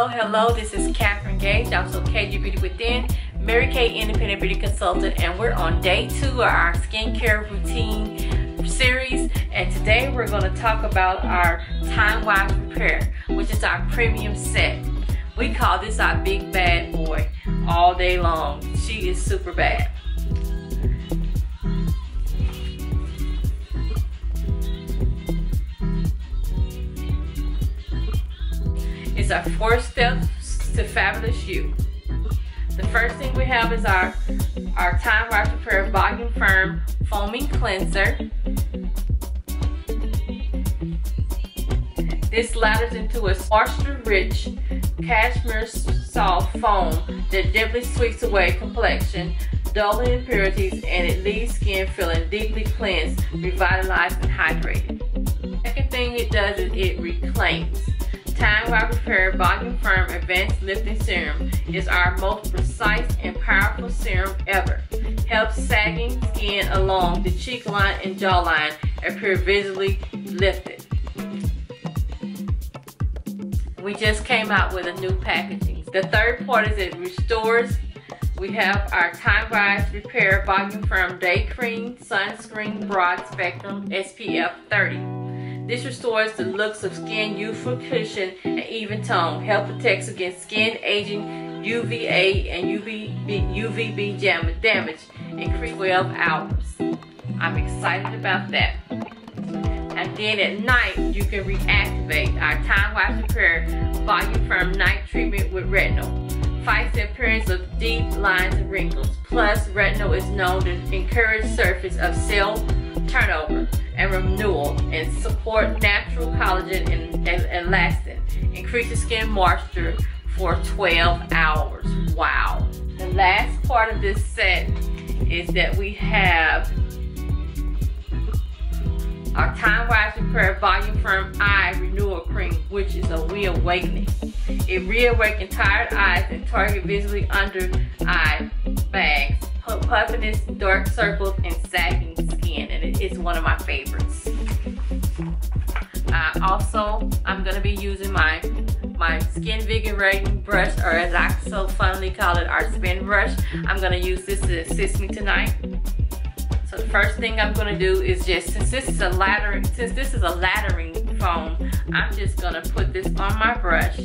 Hello, this is Catherine Gage, also KGbeautywithin, Marykay independent beauty consultant, and we're on day 2 of our skincare routine series. And today we're going to talk about our Timewise Repair, which is our premium set. We call this our big bad boy all day long. She is super bad. It's our 4 steps to fabulous you. The first thing we have is our Timewise Repair Volume Firm Foaming Cleanser. This lathers into a moisture-rich cashmere soft foam that gently sweeps away complexion, dulling impurities, and it leaves skin feeling deeply cleansed, revitalized, and hydrated. Second thing it does is it reclaims. Timewise Repair Volume Firm Advanced Lifting Serum is our most precise and powerful serum ever. Helps sagging skin along the cheek line and jawline appear visibly lifted. We just came out with a new packaging. The third part is it restores. We have our Timewise Repair Volume Firm Day Cream Sunscreen Broad Spectrum SPF 30. This restores the looks of skin, youthful cushion, and even tone. Help protects against skin aging, UVA, and UVB damage in 12 hours. I'm excited about that. And then at night, you can reactivate our Timewise Repair Volume Firm Night Treatment with Retinol. Fights the appearance of deep lines and wrinkles. Plus, retinol is known to encourage surface of cell turnover and renewal and support natural collagen and elastin. Increases skin moisture for 12 hours. Wow. The last part of this set is that we have our Timewise Repair Volume Firm Eye Renewal Cream, which is a reawakening. It reawakens tired eyes and target visibly under eye bags, puffiness, dark circles, and sagging skin, and it is one of my favorites. I'm going to be using my Skinvigoratingbrush, or as I so funnily call it, our spin brush. I'm going to use this to assist me tonight. So the first thing I'm going to do is just, since this is a lathering foam, I'm just going to put this on my brush.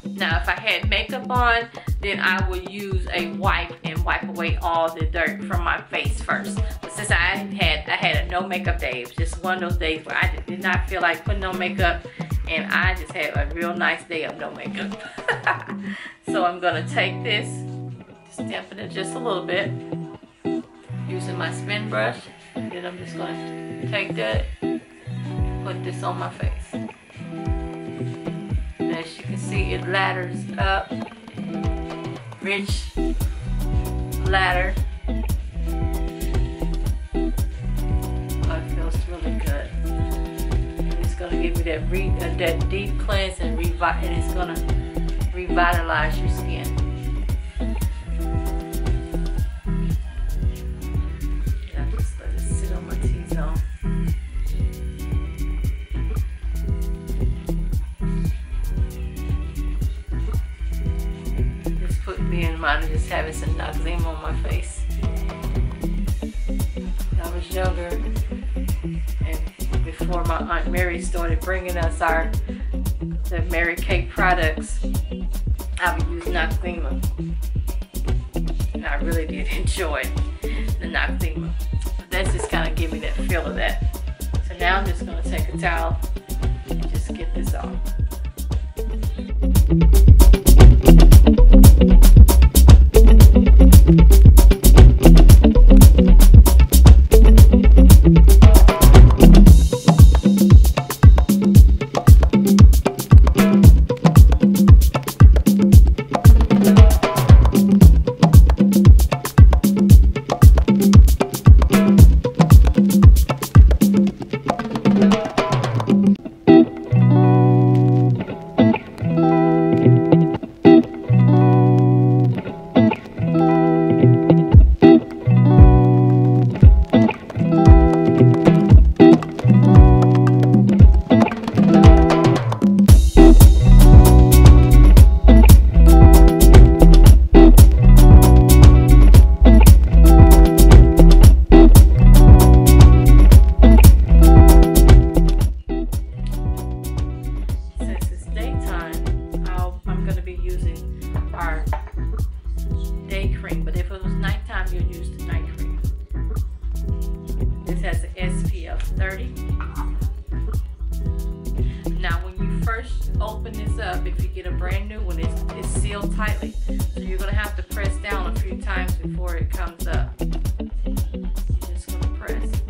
Now if I had makeup on, then I would use a wipe and wipe away all the dirt from my face first. But since I had a no makeup day, it was just one of those days where I did not feel like putting on makeup, and I just had a real nice day of no makeup. So I'm going to take this, dampen it just a little bit using my spin brush, and then I'm just going to take that, put this on my face. And as you can see, it lathers up, rich lather. Oh, it feels really good. And it's going to give you that deep cleanse, and it's going to revitalize your skin. Mine just having some noxema on my face. I was younger, and before my Aunt Mary started bringing us the Marykay products, I would use noxema, and I really did enjoy the noxema. But that's just kind of giving me that feel of that. So now I'm just going to take a towel and just get this off. first open this up, if you get a brand new one, it's sealed tightly. So you're gonna have to press down a few times before it comes up. You're just gonna press.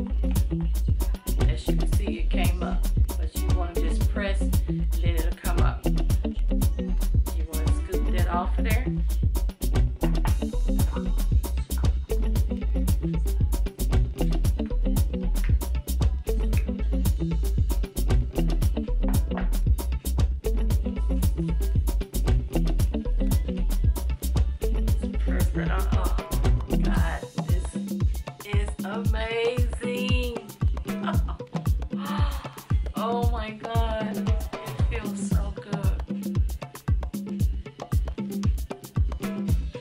As you can see, it came up, but you wanna just press and then it'll come up. You wanna scoop that off of there. Amazing. Oh my God, it feels so good.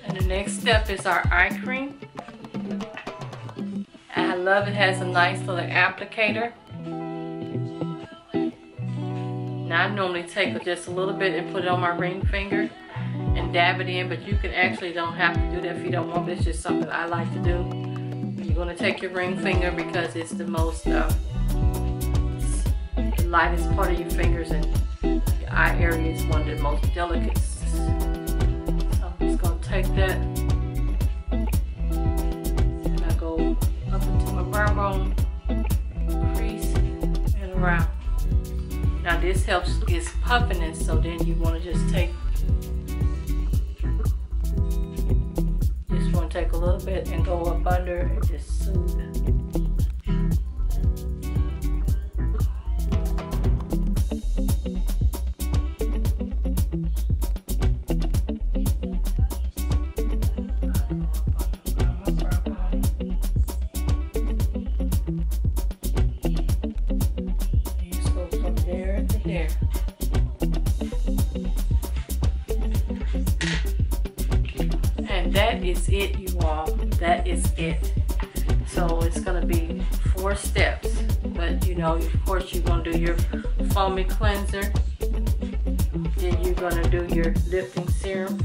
And the next step is our eye cream. And I love it has a nice little applicator. Now I normally take just a little bit and put it on my ring finger and dab it in, but you can actually don't have to do that if you don't want. It's just something I like to do. You're going to take your ring finger because it's the most, the lightest part of your fingers, and your eye area is one of the most delicate. So I'm just going to take that and I go up into my brow bone, crease, and around. Now this helps is puffiness, so then you want to just take a little bit and go up under and just soothe it. You just go from there to there. And that is it, you all. That is it. So it's gonna be 4 steps, but you know, of course, you're gonna do your foamy cleanser, then you're gonna do your lifting serum,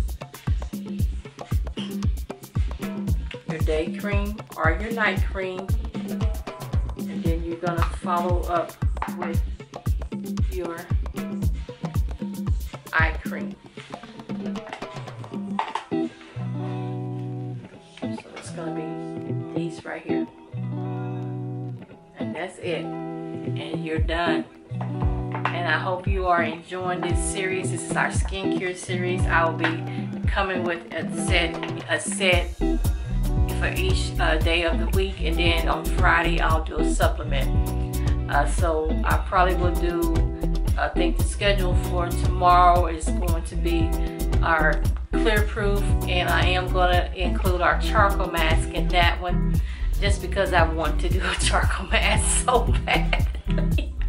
your day cream or your night cream, and then you're gonna follow up with your eye cream. These right here, and that's it, and you're done. And I hope you are enjoying this series. This is our skincare series. I will be coming with a set for each day of the week, and then on Friday I'll do a supplement. So I probably will do, I think the schedule for tomorrow is going to be our clear proof, and I am going to include our charcoal mask in that one, just because I want to do a charcoal mask so bad.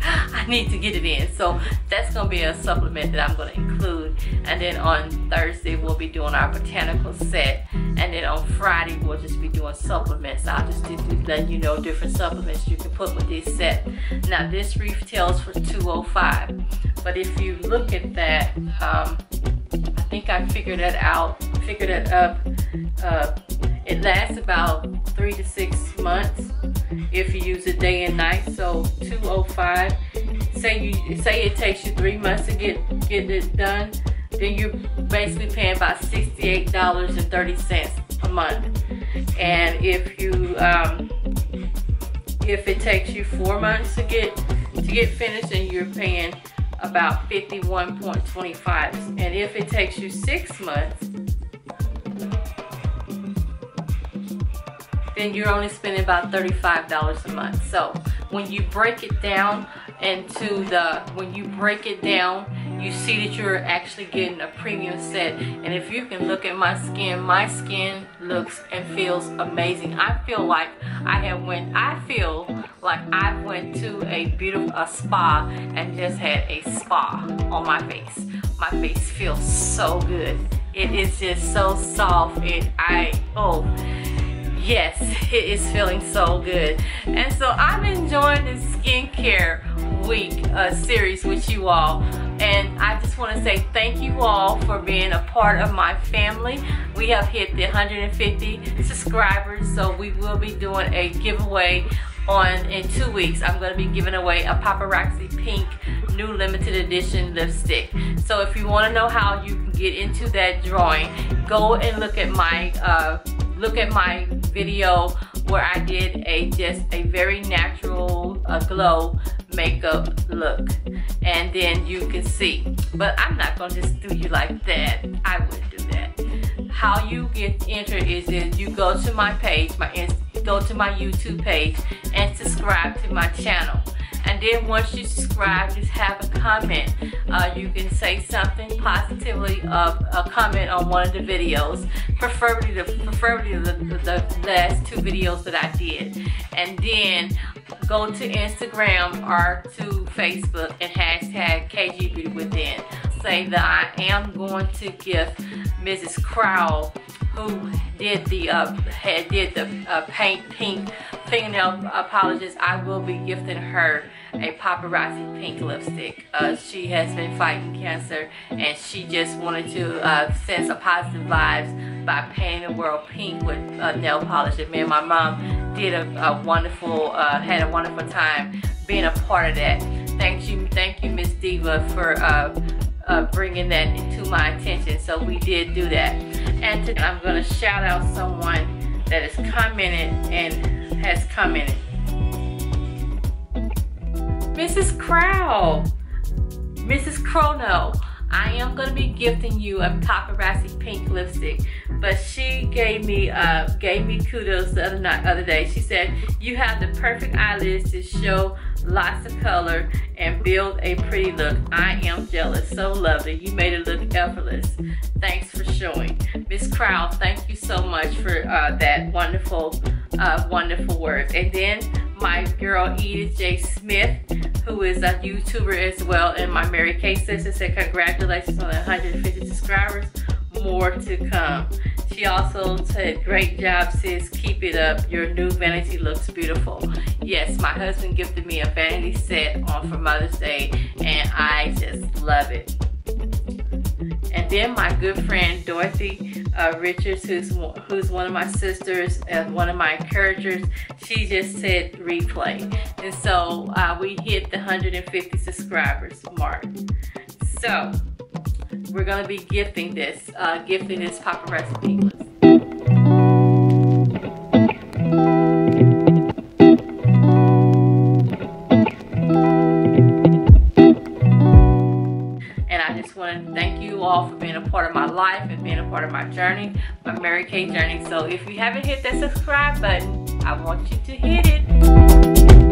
I need to get it in, so that's going to be a supplement that I'm going to include. And then on Thursday we'll be doing our botanical set, and then on Friday we'll just be doing supplements. I'll just be letting you know different supplements you can put with this set. Now this retails for $205, but if you look at that, I think I figured that out, figured it up. It lasts about 3 to 6 months if you use it day and night. So $205. Say it takes you 3 months to get it done, then you're basically paying about $68.30 a month. And if you if it takes you 4 months to get finished, then you're paying about $51.25. And if it takes you 6 months, then you're only spending about $35 a month. So when you break it down you see that you're actually getting a premium set. And if you can look at my skin looks and feels amazing. I feel like I went to a spa and just had a spa on my face. My face feels so good. It is just so soft, and yes, it is feeling so good. And so I'm enjoying this skincare week series with you all, and I just want to say thank you all for being a part of my family. We have hit the 150 subscribers, so we will be doing a giveaway in 2 weeks. I'm going to be giving away a paparazzi pink new limited edition lipstick. So if you want to know how you can get into that drawing, go and look at my video where I did just a very natural glow makeup look, and then you can see. But I'm not gonna just do you like that. I wouldn't do that. How you get entered is that you go to my page, go to my YouTube page and subscribe to my channel. And then once you subscribe, just have a comment. You can say something positively of a comment on one of the videos, preferably the last 2 videos that I did. And then go to Instagram or to Facebook and hashtag KGbeautywithin. Say that I am going to gift Mrs. Crowell, who did the paint pink fingernail polishes. I will be gifting her a paparazzi pink lipstick. She has been fighting cancer, and she just wanted to send some positive vibes by painting the world pink with nail polish. And me and my mom did a wonderful, had a wonderful time being a part of that. Thank you, Miss Diva, for bringing that into my attention. So we did do that. And today I'm going to shout out someone that has commented Mrs. Crowell, Mrs. Chrono. I am going to be gifting you a paparazzi pink lipstick, but she gave me kudos the other day. She said, you have the perfect eyelids to show lots of color and build a pretty look. I am jealous. So lovely. You made it look effortless. Thanks for showing. Miss Crowell, thank you so much for that wonderful words. And then my girl Edith J. Smith, who is a YouTuber as well, and my Marykay sister, said congratulations on the 150 subscribers. More to come. She also said, great job, sis. Keep it up. Your new vanity looks beautiful. Yes, my husband gifted me a vanity set for Mother's Day, and I just love it. And then my good friend Dorothy Richards, who's one of my sisters and one of my encouragers, she just said replay. And so we hit the 150 subscribers mark. So we're gonna be gifting this paparazzi pink lipstick. And I just want to thank you all for being a part of my life and being a part of my journey, my Marykay journey. So if you haven't hit that subscribe button, I want you to hit it.